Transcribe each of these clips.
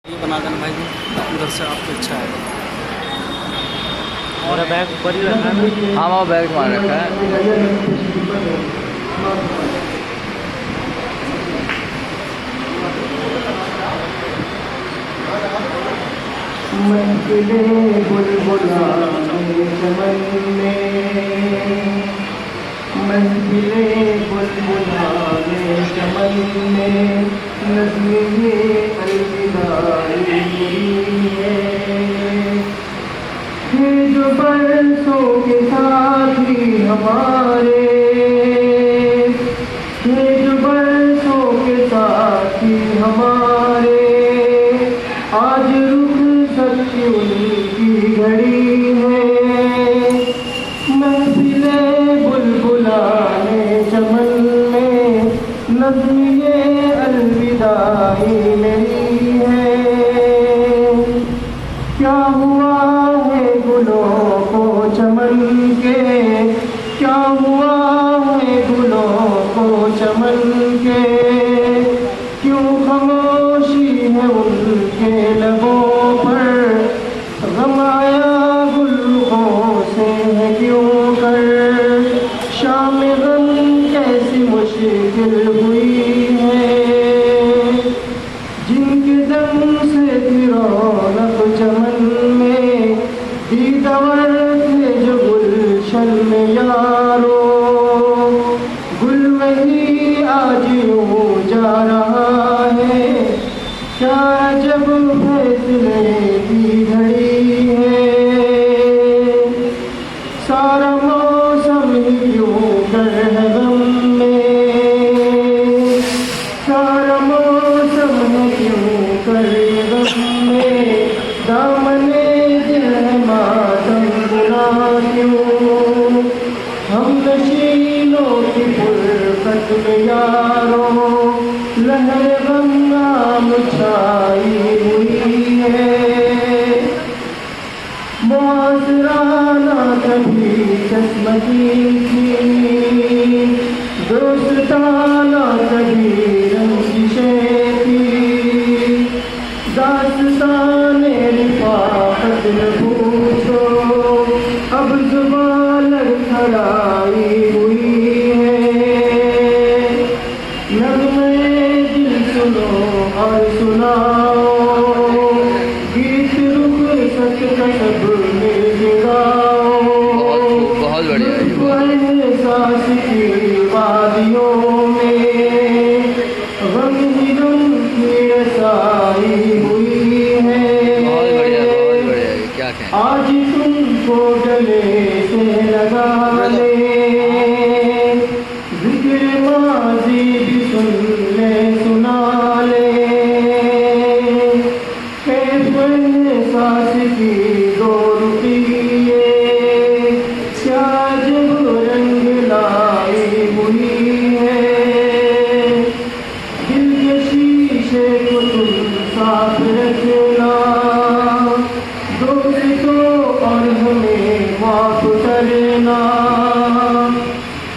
ये बना देना भाई जी, उधर से आपकी इच्छा है। मेरा बैग ऊपर ही रखा है। हाँ वो बैग मार रखा है। मंजिले बुलबुलाने चमन में, मंजिले बुलबुलाने चमन में, नज़्में अलविदाई है जो बरसों के साथी हमारे, है जो बरसों के साथी हमारे, आज सच्ची उनकी घड़ी है। महफिले बुलबुलाने चमन में, नज़्में अलविदाई मेरी है। क्या हुआ है गुलों को चमन के, क्या हुआ है गुलों को चमन के, क्यों खामोशी है उनके लबों पर, गम आया गुल्हों से है क्यों कर, शाम गम कैसी मुश्किल हुई है, जिनके दम से थी रौनक चमन में, दीदार थे जो गुलशन में यारो, गुल वही आज यूं जा रहा है, क्या जब फैसले की घड़ी है। सारा मौसम ही क्यों कर है गम में, सारा मौसम है क्यों कर गम में, दामने दिल है मातम बुना क्यों, हम नशीनों की फुरकत में यारों, लहर गम छाई हुई है। मुआसरा ना कभी किस्मती थी, दोस्ताना कभी रंजिशें थी, दास्ताने रिफाकत न पूछो, अब ज़ुबान लड़खड़ाई हुई है। नग़्मे दिल सुनो और सुनाओ, गीत रुख सच का सब मिल गाओ, बहुत बढ़िया। एहसास की वादियों में, गम ही गम की रसाई हुई है। बहुत बढ़िया क्या कहें। आज तुमको गले से लगा ले, जिक्र माज़ी भी सुन ले सुना ले, कैफ़ एहसास की दो रुपये, क्या जब रंग लाई हुई है। दिल के शीशे को तुम साफ रखना, दोस्तों और हमें माफ करना,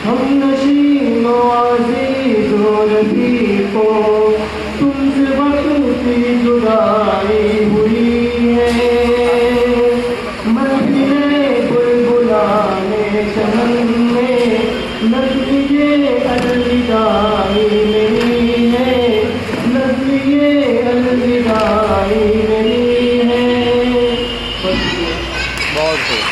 हम नशीनों अज़ीज़ों रफ़ीक़ों, तुमसे वक्त की जुदाई हुई है। महफिले बुलबुलाने चमन में, नज़्में अलविदाई मेरी है, नज़्में अलविदाई मेरी है। बहुत खूब।